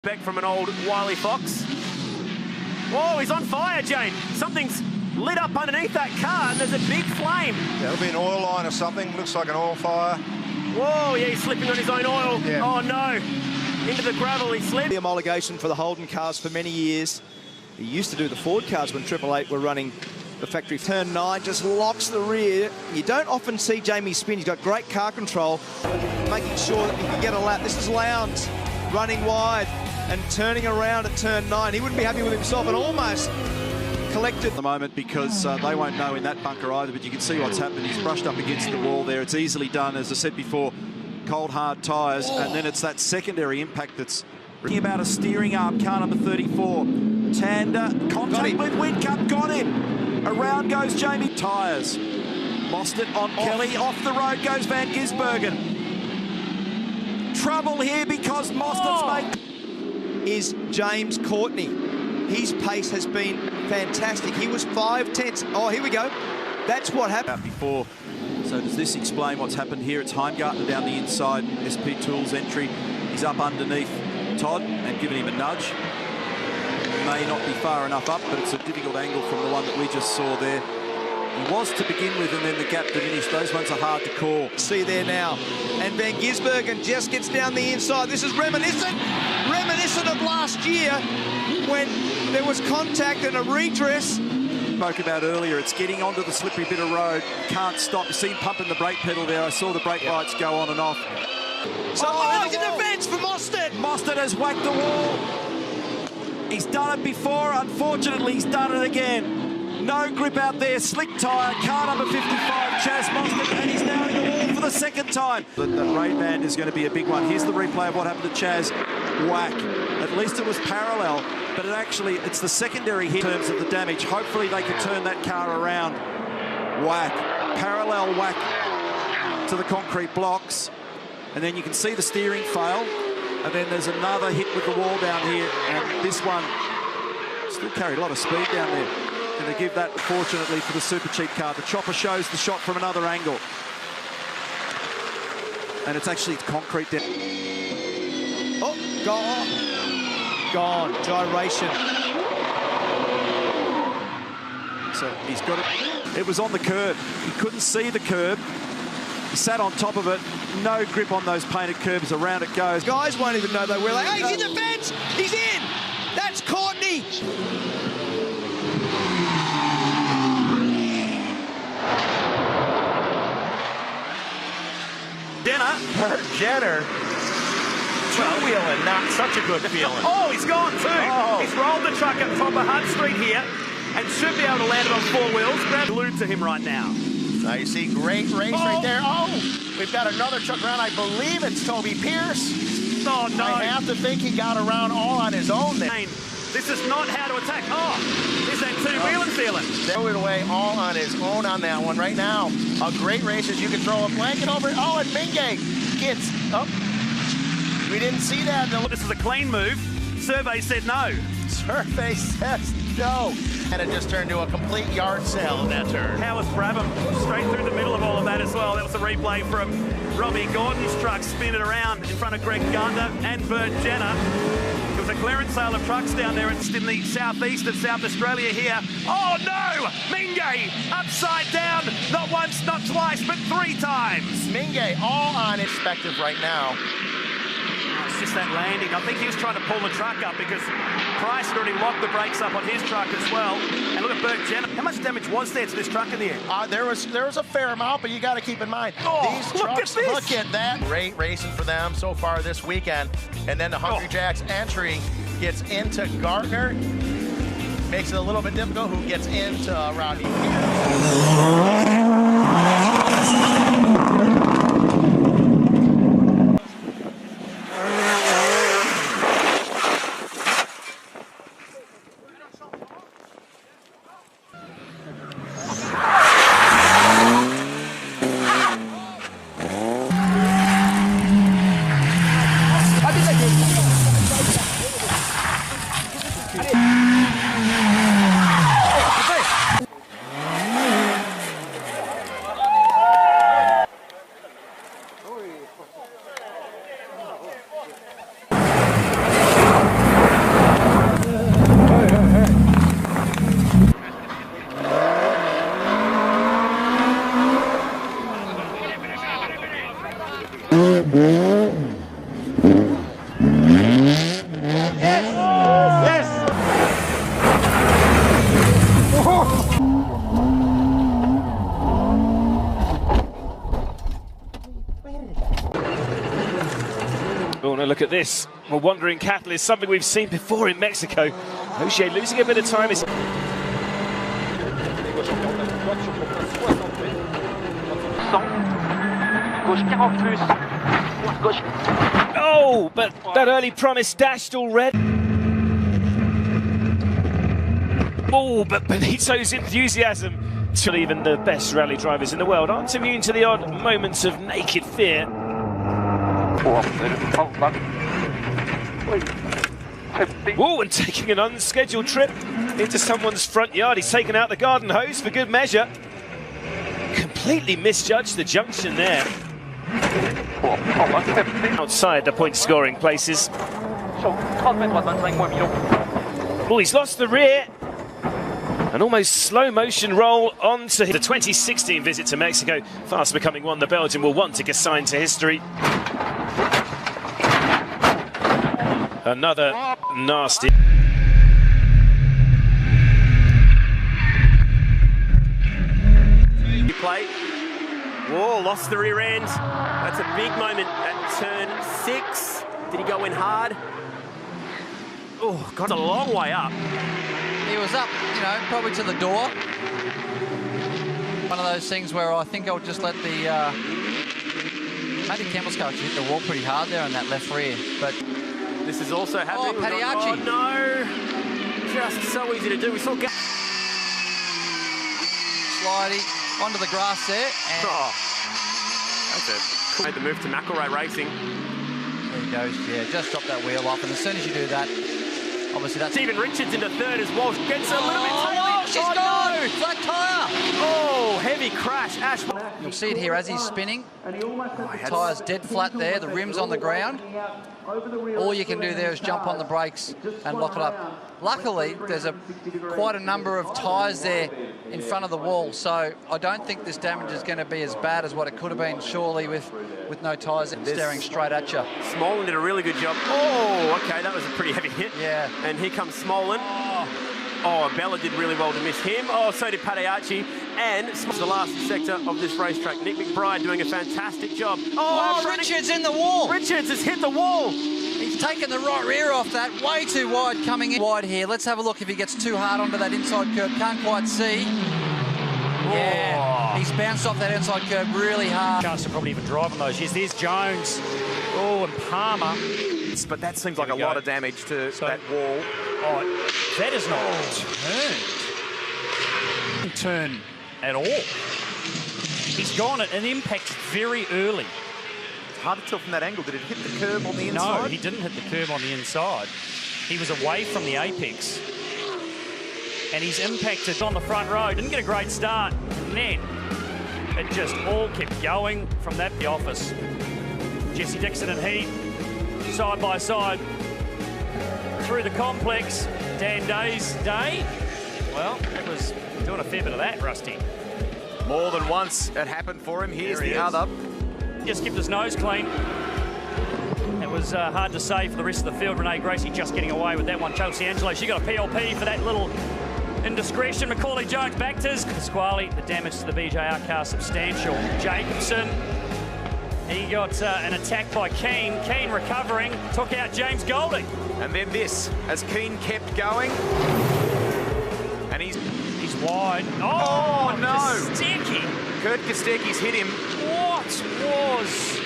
Back from an old wily fox. Whoa, he's on fire, Jane. Something's lit up underneath that car and there's a big flame. That'll be an oil line or something. Looks like an oil fire. Whoa, yeah, he's slipping on his own oil. Yeah. Oh no, into the gravel he slipped. The homologation for the Holden cars for many years. He used to do the Ford cars when 888 were running the factory. Turn 9 just locks the rear. You don't often see Jamie spin. He's got great car control, making sure that he can get a lap. This is Lowndes running wide and turning around at turn 9. He wouldn't be happy with himself and almost collected at the moment because they won't know in that bunker either, but you can see what's happened. He's brushed up against the wall there. It's easily done, as I said before, cold hard tyres, and then it's that secondary impact that's about a steering arm. Car number 34, Tander, contact with Whincup, got him. Around goes Jamie. Tyres. Lost it on Kelly. Off the road goes Van Gisbergen. Trouble here because Mostert's made... is James Courtney. His pace has been fantastic. He was 5/10. Oh, here we go. That's what happened before. So does this explain what's happened here? It's Heimgartner down the inside. SP Tools entry. He's up underneath Todd and giving him a nudge. May not be far enough up, but it's a difficult angle from the one that we just saw there. He was to begin with, and then the gap diminished. Those ones are hard to call. See there now. And Van Gisbergen just gets down the inside. This is reminiscent of last year when there was contact and a redress. Spoke about earlier, it's getting onto the slippery bit of road. Can't stop. You see him pumping the brake pedal there. I saw the brake lights go on and off. So, it's a defence for Mostert. Mostert has whacked the wall. He's done it before. Unfortunately, he's done it again. No grip out there, slick tyre, car number 55, Chaz Mostert, and he's now in the wall for the second time. The rain band is going to be a big one. Here's the replay of what happened to Chaz. Whack. At least it was parallel, but it's the secondary hit in terms of the damage. Hopefully they can turn that car around. Whack. Parallel whack to the concrete blocks. And then you can see the steering fail. And then there's another hit with the wall down here. And this one still carried a lot of speed down there. Going to give that, fortunately, for the super cheap car. The chopper shows the shot from another angle. And it's actually concrete down. Oh, gone. Gone. Gyration. So he's got it. It was on the curb. He couldn't see the curb. He sat on top of it. No grip on those painted curbs. Around it goes. Guys won't even know they were like, hey, he's in the fence. He's in. That's Courtney. Jenner. Two-wheeling, not such a good feeling. Oh, he's gone too. Oh. He's rolled the truck at top of Hunt Street here and should be able to land it on 4 wheels. Glued to him right now. Now you see great race right there. Oh, we've got another truck around. I believe it's Toby Pierce. Oh, no. I have to think he got around all on his own there. This is not how to attack. Oh, is that two-wheeling feeling? Threw it away all on his own on that one right now. A great race as you can throw a blanket over it. Oh, and Mingay gets up. We didn't see that. This is a clean move. Survey said no. Survey says no. And it just turned to a complete yard sale in that turn. How was Brabham straight through the middle of all of that as well? That was a replay from Robbie Gordon's truck spinning around in front of Greg Gardner and Bert Jenner. It was a clearance sale of trucks down there in the southeast of South Australia here. Oh no! Mingay upside down, not once, not twice, but 3 times. Mingay all on his perspective right now. It's just that landing. I think he was trying to pull the truck up because Price had already locked the brakes up on his truck as well. And look at Bert Jenner. How much damage was there to this truck in the end? There was a fair amount, but you got to keep in mind, these trucks, look at that. Great racing for them so far this weekend. And then the Hungry Jack's entry gets into Gardner. Makes it a little bit difficult. Who gets into Rodney here? Look at this. A wandering catalyst, something we've seen before in Mexico. Ogier losing a bit of time. Oh, but that early promise dashed already. Oh, but Benito's enthusiasm. Even the best rally drivers in the world aren't immune to the odd moments of naked fear. Oh, and taking an unscheduled trip into someone's front yard. He's taken out the garden hose for good measure. Completely misjudged the junction there. Outside the point-scoring places. Oh, he's lost the rear. An almost slow-motion roll onto the 2016 visit to Mexico, fast becoming one the Belgian will want to sign to history. Another nasty. Plate. Whoa, lost the rear end. That's a big moment at turn 6. Did he go in hard? Oh, got a long way up. He was up, you know, probably to the door. One of those things where I think I'll just let the Matty Campbell's car actually hit the wall pretty hard there on that left rear. But this is also happening. Oh, Padiachi. Oh no! Just so easy to do. We saw slidey onto the grass there. And that's it. Made the move to McElroy Racing. There he goes. Yeah, just drop that wheel off, and as soon as you do that, obviously that's... Stephen Richards into third as Walsh gets a little bit taily. Oh, she's gone! No. Flat tyre! Oh, heavy crash. Ash. You'll see it here as he's spinning. Tyre's dead flat there, the rim's on the ground. All you can do there is jump on the brakes and lock it up. Luckily, there's quite a number of tyres there in front of the wall, so I don't think this damage is going to be as bad as what it could have been, surely, with no tyres staring straight at you. Smolin did a really good job. Oh, okay, that was a pretty heavy hit. Yeah. And here comes Smolin. Oh, Bella did really well to miss him. Oh, so did Padiachi. And the last sector of this racetrack. Nick McBride doing a fantastic job. Oh, Richards in the wall. Richards has hit the wall. He's taken the right rear off that. Way too wide coming in. Wide here. Let's have a look if he gets too hard onto that inside curb. Can't quite see. Yeah, he's bounced off that inside curb really hard. Chance to probably even drive on those. Yes, there's Jones. Oh, and Palmer. But that seems like a lot of damage to that wall. Oh, that is not turn at all. He's gone at an impact very early. It's hard to tell from that angle. Did it hit the curb on the inside? No, he didn't hit the curb on the inside. He was away from the apex. And he's impacted on the front row. Didn't get a great start. And then it just all kept going from that office. Jesse Dixon and he, side by side, through the complex. Dan Day's day. Well, it was doing a fair bit of that, Rusty. More than once it happened for him. Here's the other. Just kept his nose clean. It was hard to say for the rest of the field. Renee Gracie just getting away with that one. Chelsea Angelo, she got a PLP for that little indiscretion. Macaulay Jones back to Pasquale. The damage to the BJR car substantial. Jacobson, he got an attack by Keane. Keane recovering, took out James Golding. And then this, as Keane kept going. And he's wide. Oh no! Kostecki. Kurt Kostecki's hit him. What was...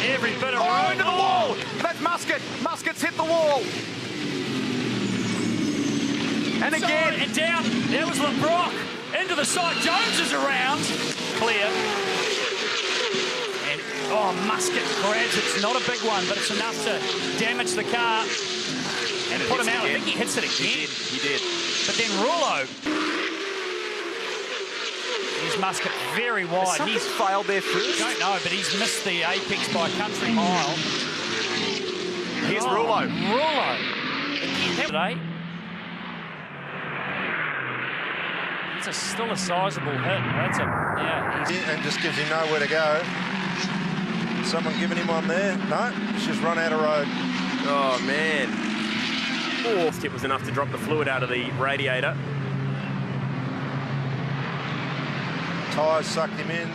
Every bit of room. Into the wall! That's Muscat. Muscat's hit the wall. And again. And down. There was LeBrock. Into the side. Jones is around. Clear. And, oh, Muscat grabs. It's not a big one, but it's enough to damage the car. And put him out. I think he hits it again. He did. But then Rouleau. He's Muscat very wide. He's failed there first. Don't know, but he's missed the apex by a country mile. Here's Rouleau. Rouleau. Today. It's still a sizable hit. That's And just gives him nowhere to go. Someone giving him one there? No, he's just run out of road. Oh, man. Oh, it was enough to drop the fluid out of the radiator. Tyres sucked him in.